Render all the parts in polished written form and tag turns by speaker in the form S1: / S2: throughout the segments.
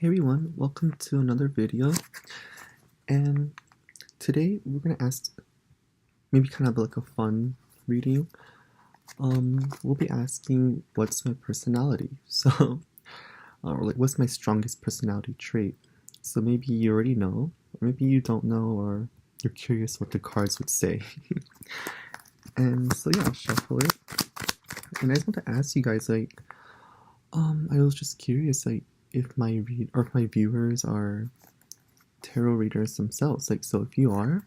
S1: Hey everyone, welcome to another video, and today we're gonna ask maybe kind of like a fun reading. We'll be asking what's my personality, so or like what's my strongest personality trait. So maybe you already know, or maybe you don't know, or you're curious what the cards would say. And so yeah, I'll shuffle it. And I just want to ask you guys, like, I was just curious, like, if my viewers are tarot readers themselves. Like, so if you are,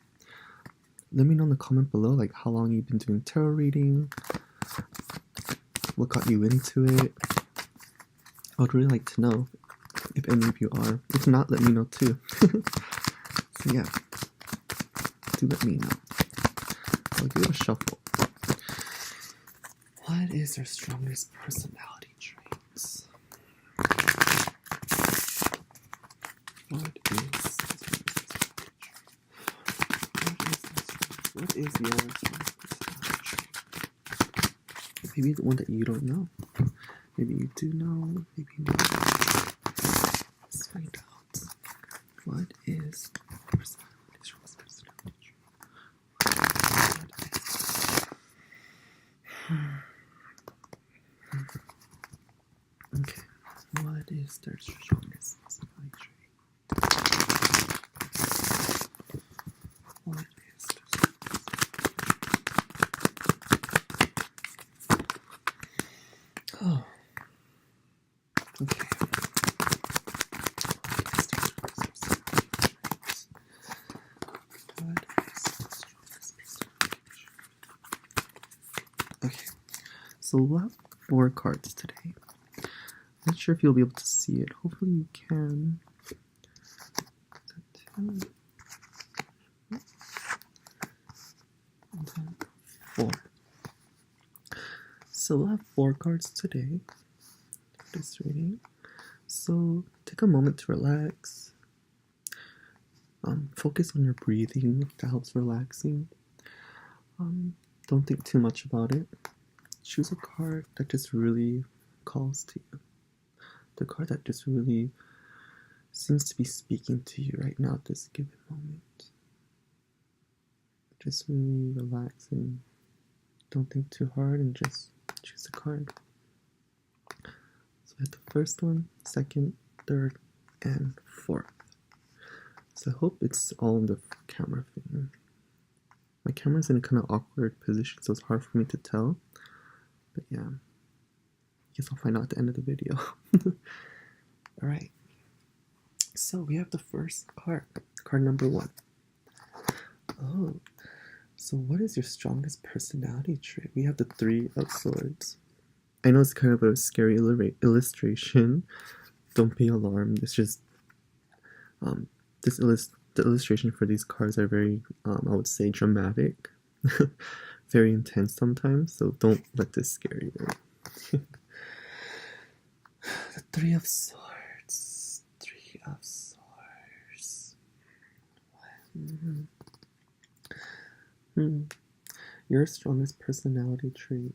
S1: let me know in the comment below, like, how long you've been doing tarot reading, what got you into it. I would really like to know if any of you are. If not, let me know too. So yeah, do let me know. I'll give it a shuffle. What is their strongest personality traits? What is your strongest personality trait? Maybe the one that you don't know. Maybe you do know, maybe not. Let's find out. What is your strongest personality trait? Okay, what is their strongest personality trait? What is their strongest? Oh. Okay. Okay, so we'll have 4 cards today. Not sure if you'll be able to see it. Hopefully you can. 4. So we'll have 4 cards today for this reading. So take a moment to relax. Focus on your breathing if that helps relaxing. Don't think too much about it. Choose a card that just really calls to you. The card that just really seems to be speaking to you right now at this given moment. Just really relax and don't think too hard and just choose a card. So we have the first one, second, third, and fourth. So I hope it's all in the camera thing. My camera's in a kind of awkward position, so it's hard for me to tell. But yeah, I guess I'll find out at the end of the video. Alright, so we have the first card, card number 1. Oh, so what is your strongest personality trait? We have the 3 of Swords. I know it's kind of a scary illustration. Don't be alarmed. It's just the illustration for these cards are very, I would say, dramatic, very intense sometimes. So don't let this scare you. The 3 of Swords. 3 of Swords. Your strongest personality trait.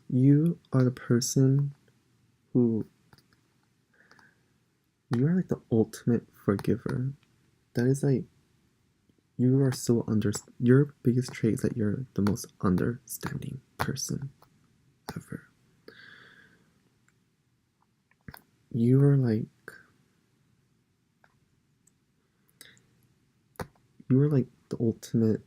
S1: You are the person who, you are like the ultimate forgiver. That is like, you are so your biggest trait is that you're the most understanding person ever. You are like the ultimate,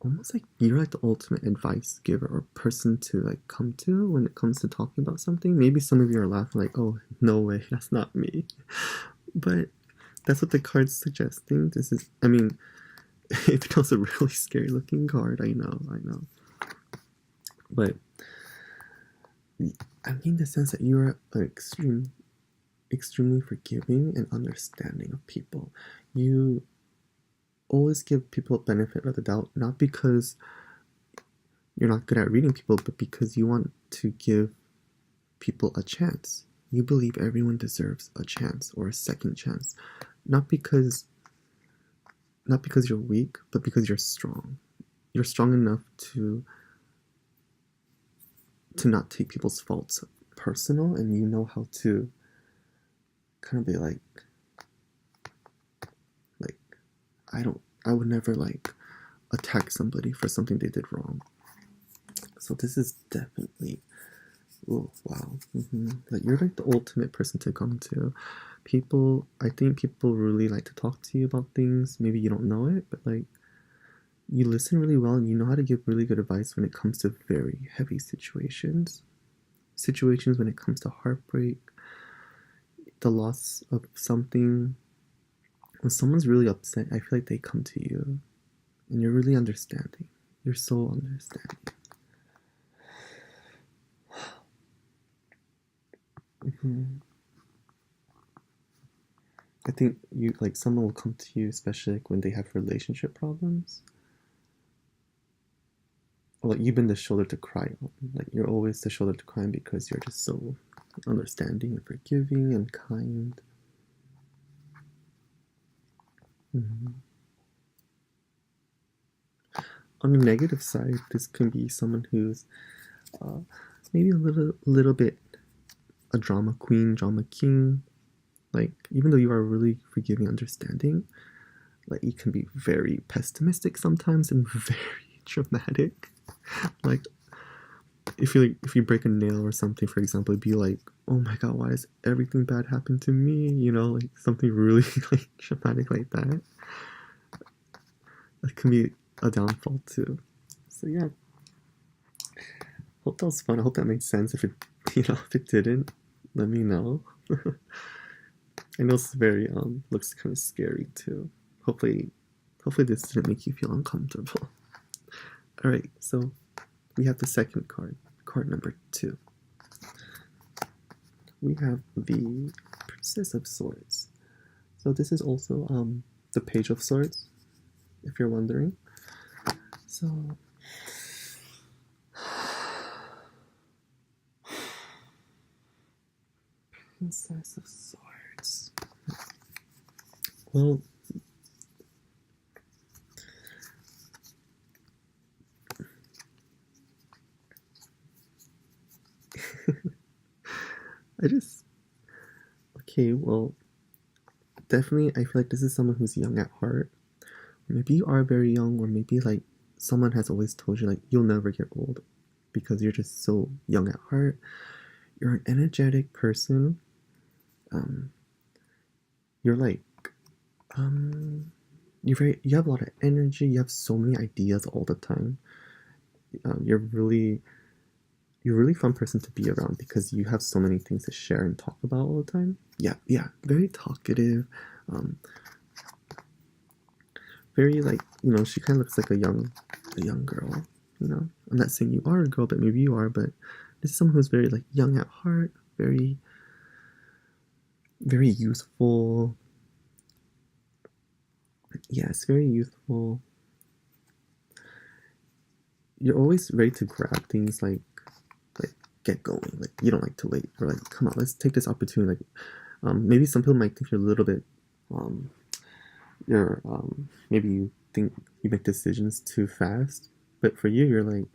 S1: almost like you're like the ultimate advice giver or person to like come to when it comes to talking about something. Maybe some of you are laughing like, oh, no way, that's not me. But that's what the card's suggesting. This is, I mean, it becomes a really scary looking card. I know. But I mean the sense that you are extremely forgiving and understanding of people. You always give people a benefit of the doubt, not because you're not good at reading people, but because you want to give people a chance. You believe everyone deserves a chance or a second chance, not because you're weak, but because you're strong. You're strong enough to to not take people's faults personal, and you know how to kind of be like I would never like attack somebody for something they did wrong. So this is definitely, oh wow, like you're like the ultimate person to come to. I think people really like to talk to you about things. Maybe you don't know it, but like you listen really well and you know how to give really good advice when it comes to very heavy situations. Situations when it comes to heartbreak, the loss of something. When someone's really upset, I feel like they come to you and you're really understanding. You're so understanding. I think you like someone will come to you, especially like when they have relationship problems. Or like you've been the shoulder to cry on. Like you're always the shoulder to cry on because you're just so understanding and forgiving and kind. On the negative side, this can be someone who's maybe a little bit a drama queen, drama king. Like even though you are really forgiving, understanding, like you can be very pessimistic sometimes and very dramatic. Like if you break a nail or something, for example, it'd be like, oh my god, why is everything bad happen to me? You know, like something really like dramatic like that. That can be a downfall too. So yeah, hope that was fun. I hope that made sense. If it didn't, let me know. I know it's very looks kind of scary too. Hopefully this didn't make you feel uncomfortable. All right, so we have the second card number 2. We have the Princess of Swords. So this is also the Page of Swords, if you're wondering. So Princess of Swords. Well, well, definitely I feel like this is someone who's young at heart. Maybe you are very young, or maybe like someone has always told you like you'll never get old because you're just so young at heart. You're an energetic person. You're like you have a lot of energy. You have so many ideas all the time. You're really fun person to be around because you have so many things to share and talk about all the time. Yeah, very talkative. Very like, she kind of looks like a young girl. I'm not saying you are a girl, but maybe you are. But this is someone who's very like young at heart, very, very youthful. Yes, very youthful. You're always ready to grab things, like get going. Like you don't like to wait. Or like, come on, let's take this opportunity. Like, maybe some people might think you're a little bit, maybe you think you make decisions too fast. But for you, you're like,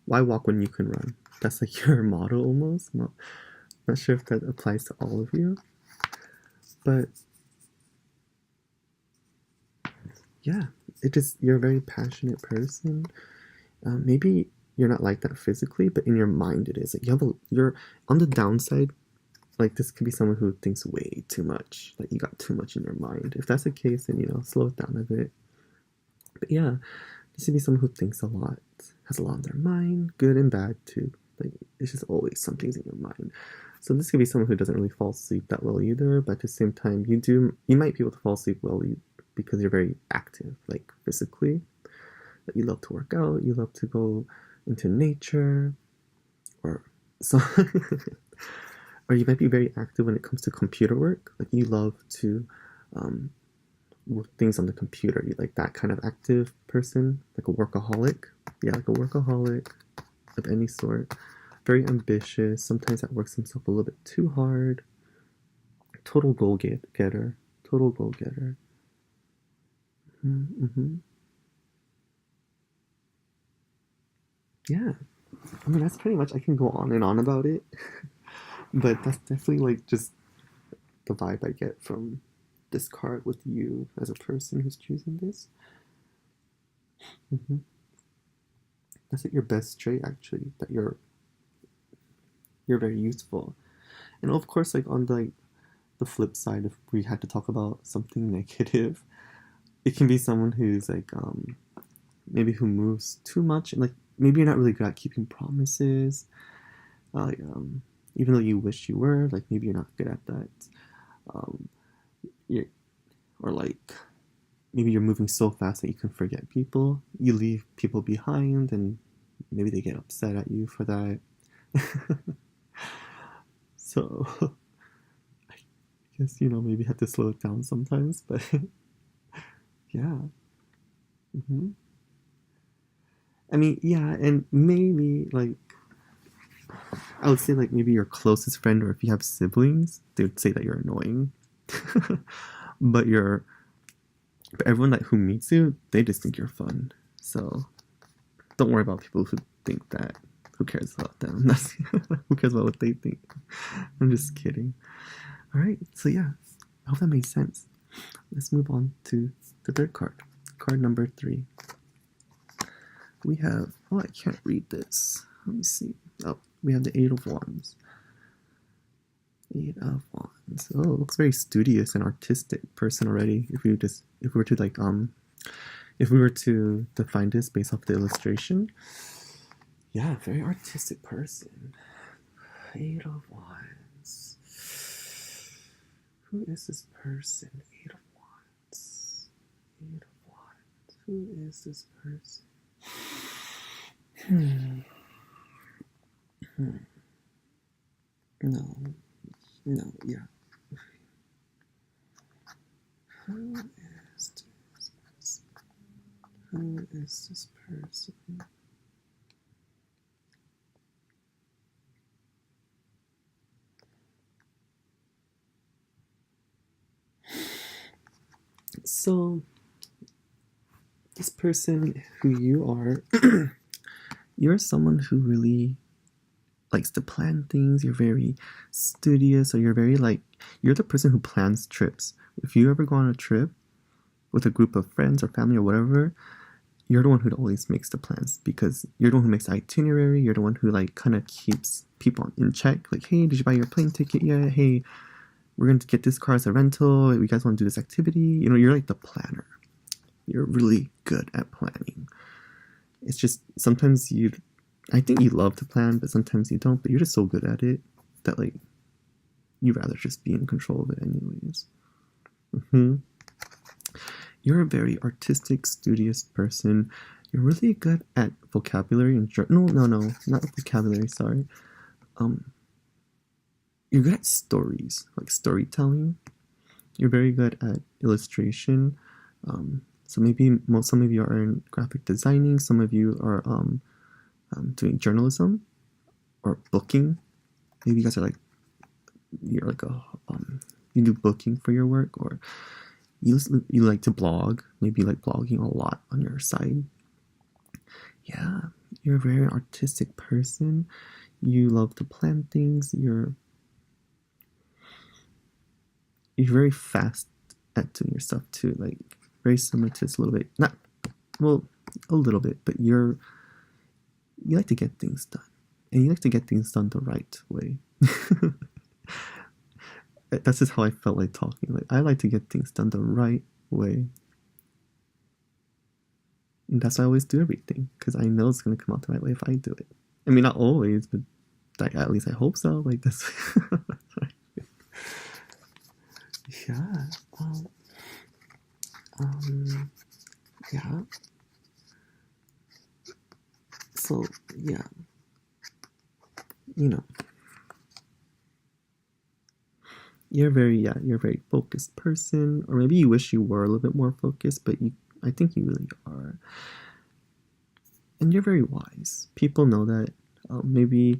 S1: why walk when you can run? That's like your motto almost. Not sure if that applies to all of you, but yeah, you're a very passionate person. Maybe you're not like that physically, but in your mind it is. Like you're on the downside. Like this could be someone who thinks way too much. Like you got too much in your mind. If that's the case, then slow it down a bit. But yeah, this could be someone who thinks a lot, has a lot on their mind, good and bad too. Like it's just always something's in your mind. So this could be someone who doesn't really fall asleep that well either. But at the same time, you might be able to fall asleep well because you're very active, like physically. Like you love to work out, you love to go into nature, or so. Or you might be very active when it comes to computer work. Like you love to work things on the computer. You like that kind of active person, like a workaholic. Yeah, like a workaholic of any sort. Very ambitious. Sometimes that works himself a little bit too hard. Total goal getter. Total goal getter. Mm-hmm. Yeah. I mean, that's pretty much, I can go on and on about it, but that's definitely like just the vibe I get from this card with you as a person who's choosing this. hmm That's like your best trait, actually, that you're very useful. And of course, like on the flip side, if we had to talk about something negative, it can be someone who's like maybe who moves too much, and like maybe you're not really good at keeping promises. Like even though you wish you were, like maybe you're not good at that. Um, you're, or like maybe you're moving so fast that you can forget people. You leave people behind, and maybe they get upset at you for that. So I guess maybe have to slow it down sometimes, but yeah. hmm I mean, yeah, and maybe like I would say like maybe your closest friend, or if you have siblings, they would say that you're annoying. but you're but everyone like who meets you, they just think you're fun. So don't worry about people who think that. Who cares about them? Who cares about what they think? I'm just kidding. All right, so yeah, I hope that made sense. Let's move on to the third card. Card number 3. We have, oh, I can't read this. Let me see. Oh, we have the 8 of Wands. 8 of Wands. Oh, it looks very studious and artistic person already. If we were to like if we were to define this based off the illustration, yeah, very artistic person. 8 of Wands. Who is this person? 8 of Wands. 8 of Wands. Who is this person? No. No, yeah. Who is this person? Who is this person? So, this person who you are, you're someone who really likes to plan things. You're very studious, or you're the person who plans trips. If you ever go on a trip with a group of friends or family or whatever, you're the one who always makes the plans, because you're the one who makes the itinerary. You're the one who like kind of keeps people in check. Like, hey, did you buy your plane ticket yet? Hey, we're going to get this car as a rental. You guys want to do this activity? You're like the planner. You're really good at planning. It's just sometimes I think you love to plan, but sometimes you don't. But you're just so good at it that like you'd rather just be in control of it anyways. You're a very artistic, studious person. You're really good at vocabulary and no, not vocabulary. Sorry. You're good at stories, like storytelling. You're very good at illustration. So maybe some of you are in graphic designing. Some of you are doing journalism or booking. Maybe you guys are you're like you do booking for your work, or you like to blog. Maybe you like blogging a lot on your side. Yeah, you're a very artistic person. You love to plan things. You're very fast at doing your stuff too. Like very similar to this a little bit. Not well, a little bit, but you like to get things done, and you like to get things done the right way. That's just how I felt like talking. Like I like to get things done the right way, and that's why I always do everything, because I know it's gonna come out the right way if I do it. I mean, not always, but at least I hope so. Like that's yeah. Yeah. So yeah, you're a very focused person, or maybe you wish you were a little bit more focused, but I think you really are, and you're very wise. People know that. Maybe,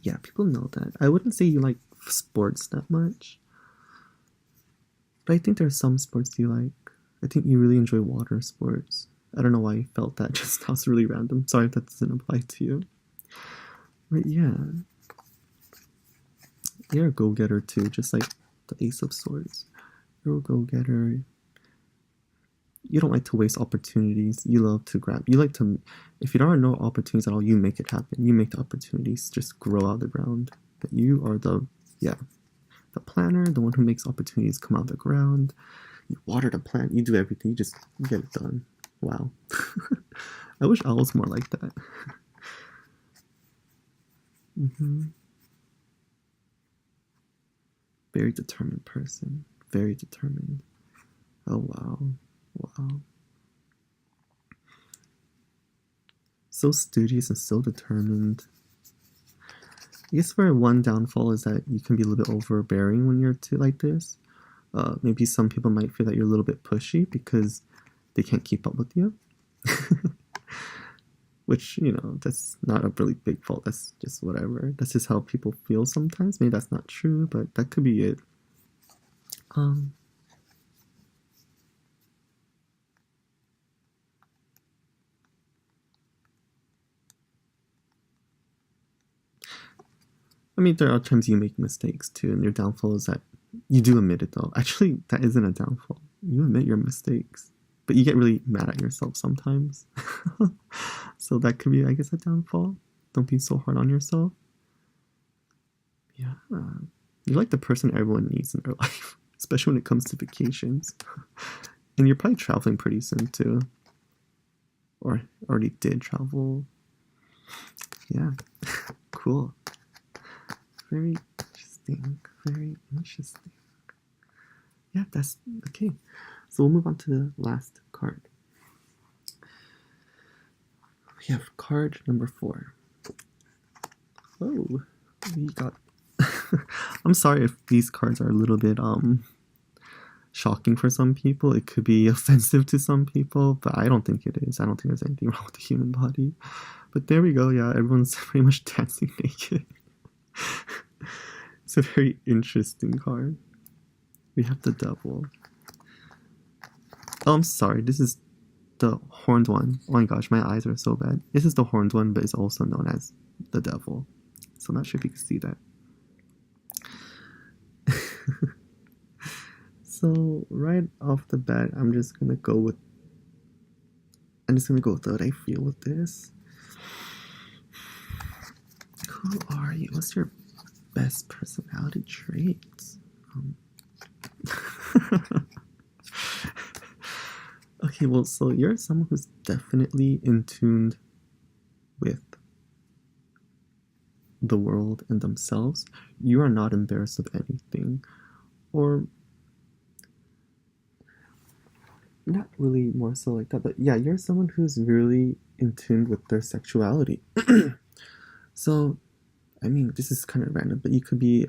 S1: yeah, people know that. I wouldn't say you like sports that much, but I think there are some sports you like. I think you really enjoy water sports. I don't know why I felt that just that was really random. Sorry if that doesn't apply to you. But yeah. You're a go-getter too, just like the Ace of Swords. You're a go-getter. You don't like to waste opportunities. You love to grab. You like to, if you don't have no opportunities at all, you make it happen. You make the opportunities just grow out of the ground. But you are the planner, the one who makes opportunities come out of the ground. You water the plant. You do everything. You just get it done. Wow. I wish I was more like that. Very determined person. Very determined. Oh, wow. Wow. So studious and so determined. I guess where one downfall is that you can be a little bit overbearing when you're like this. Maybe some people might feel that you're a little bit pushy because they can't keep up with you. Which, you know, that's not a really big fault. That's just whatever. That's just how people feel sometimes. Maybe that's not true, but that could be it. I mean, there are times you make mistakes too, and your downfall is that you do admit it though. Actually, that isn't a downfall. You admit your mistakes, but you get really mad at yourself sometimes. So that could be, I guess, a downfall. Don't be so hard on yourself. Yeah. You're like the person everyone needs in their life, especially when it comes to vacations. And you're probably traveling pretty soon too. Or already did travel. Yeah. Cool. Very interesting. Very interesting. Yeah, that's okay. So we'll move on to the last card. We have card number 4. Oh, we got. I'm sorry if these cards are a little bit shocking for some people. It could be offensive to some people, but I don't think it is. I don't think there's anything wrong with the human body. But there we go. Yeah, everyone's pretty much dancing naked. It's a very interesting card. We have the Devil. Oh, I'm sorry. This is the Horned One. Oh my gosh, my eyes are so bad. This is the Horned One, but it's also known as the Devil. So I'm not sure if you can see that. So right off the bat, I'm just gonna go with what I feel with this. Who are you? What's your best personality traits? Okay, well, so you're someone who's definitely in tune with the world and themselves. You are not embarrassed of anything, or not really more so like that, but yeah, you're someone who's really in tune with their sexuality. So, I mean, this is kind of random, but you could be,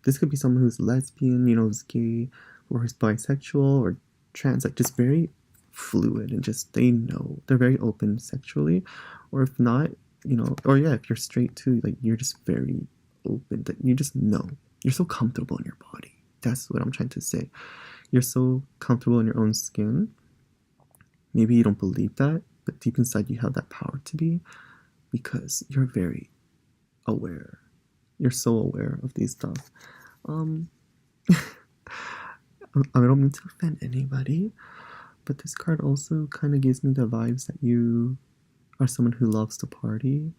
S1: this could be someone who's lesbian, you know, who's gay, or who's bisexual, or trans, like just very fluid, and just, they know, they're very open sexually, or if not, you know, or yeah, if you're straight too, like, you're just very open, that you just know, you're so comfortable in your body. That's what I'm trying to say. You're so comfortable in your own skin. Maybe you don't believe that, but deep inside you have that power to be, because you're very aware. You're so aware of these stuff. I don't mean to offend anybody, but this card also kind of gives me the vibes that you are someone who loves to party.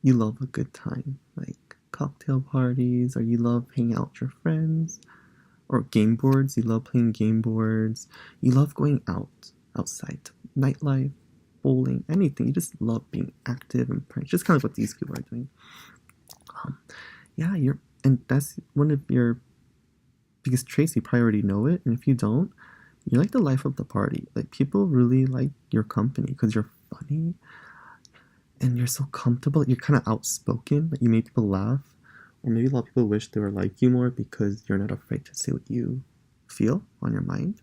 S1: You love a good time, like cocktail parties, or you love hanging out with your friends, or game boards. You love playing game boards. You love going outside, nightlife, bowling, anything. You just love being active and prank. Just kind of what these people are doing. Yeah, and that's one of your biggest traits. You probably already know it, and if you don't, you're like the life of the party. Like, people really like your company because you're funny and you're so comfortable. You're kind of outspoken. Like, you make people laugh, or maybe a lot of people wish they were like you more because you're not afraid to say what you feel on your mind.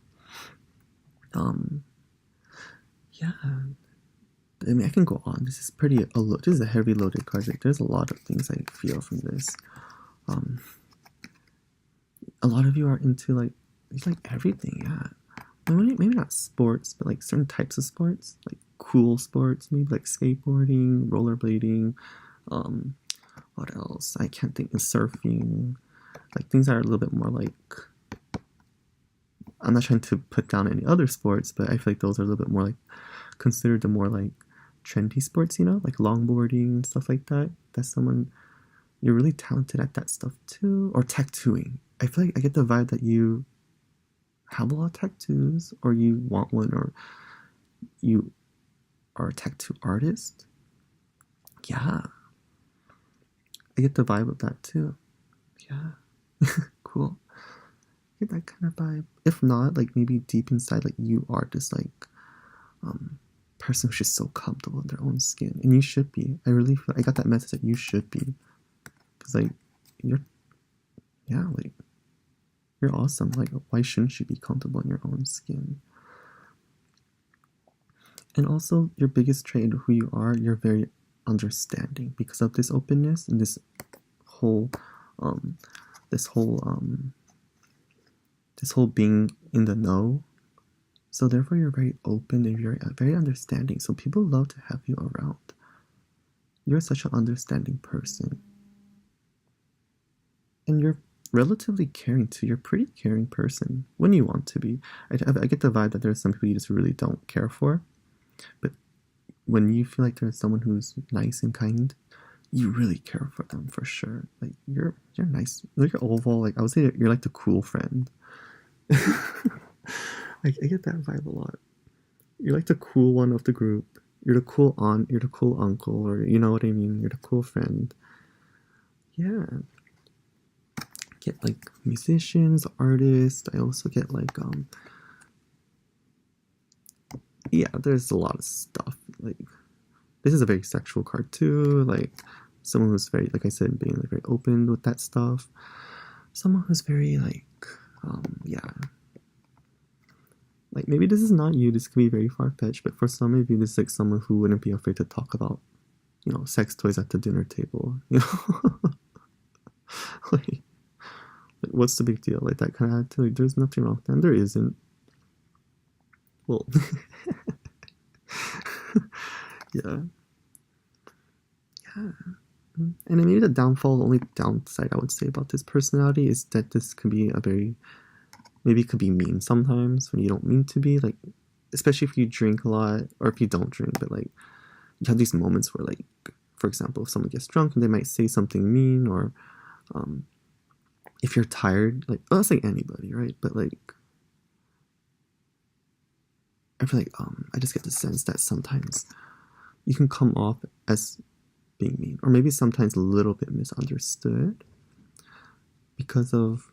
S1: Yeah. I mean, I can go on. This is this is a heavy loaded card. Like, there's a lot of things I feel from this. A lot of you are into like everything, yeah. maybe not sports, but like certain types of sports, like cool sports, maybe like skateboarding, rollerblading, um, what else? I can't think of surfing, like things that are a little bit more like, I'm not trying to put down any other sports, but I feel like those are a little bit more like considered the more like trendy sports, you know, like longboarding and stuff like that. That's someone you're really talented at that stuff too. Or tattooing. I feel like I get the vibe that you have a lot of tattoos, or you want one, or you are a tattoo artist. Yeah, I get the vibe of that too. Yeah, cool. I get that kind of vibe. If not, like maybe deep inside, like you are just like person who's just so comfortable in their own skin, and you should be. I really feel I got that message that you should be, because like you're, yeah, like you're awesome. Like why shouldn't you be comfortable in your own skin? And also your biggest trait of who you are, you're very understanding because of this openness and whole um this whole um this whole being in the know. So therefore you're very open and you're very understanding. So people love to have you around. You're such an understanding person. And you're relatively caring too. You're a pretty caring person when you want to be. I get the vibe that there's some people you just really don't care for. But when you feel like there's someone who's nice and kind, you really care for them for sure. Like you're nice. Like you're oval. Like I would say you're like the cool friend. Like I get that vibe a lot. You're like the cool one of the group. You're the cool aunt. You're the cool uncle, or you know what I mean. You're the cool friend. Yeah. Get like musicians, artists. I also get like yeah, there's a lot of stuff. Like this is a very sexual card too. Like someone who's very, like I said, being like very open with that stuff. Someone who's very like yeah. Like maybe this is not you. This could be very far fetched, but for some of you, this is like someone who wouldn't be afraid to talk about, you know, sex toys at the dinner table. You know, like what's the big deal? Like that kind of attitude. Like, there's nothing wrong with that. And there isn't. Well, yeah, yeah. And then maybe the downfall, the only downside I would say about this personality is that this could be a very, maybe it could be mean sometimes when you don't mean to be, like, especially if you drink a lot or if you don't drink, but like you have these moments where, like, for example, if someone gets drunk and they might say something mean, or if you're tired, like, oh, that's like anybody, right? But like I feel like I just get the sense that sometimes you can come off as being mean, or maybe sometimes a little bit misunderstood because of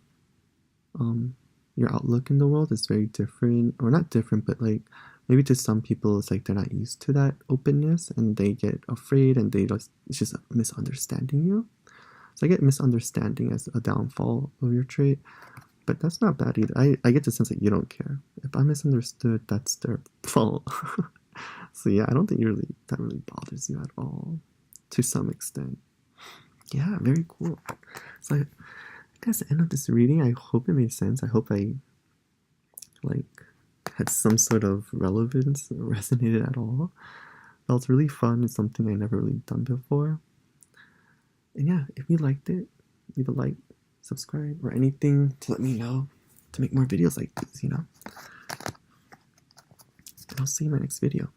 S1: your outlook in the world is very different, or not different, but like maybe to some people it's like they're not used to that openness and they get afraid and it's just misunderstanding you. So I get misunderstanding as a downfall of your trait, but that's not bad either. I get the sense that you don't care. If I'm misunderstood, that's their fault. So yeah, I don't think that really bothers you at all, to some extent. Yeah, very cool. So that's the end of this reading. I hope it made sense. I hope I like had some sort of relevance or resonated at all. Felt really fun. It's something I never really done before. And yeah, if you liked it, leave a like, subscribe, or anything to let me know to make more videos like these, you know? And I'll see you in my next video.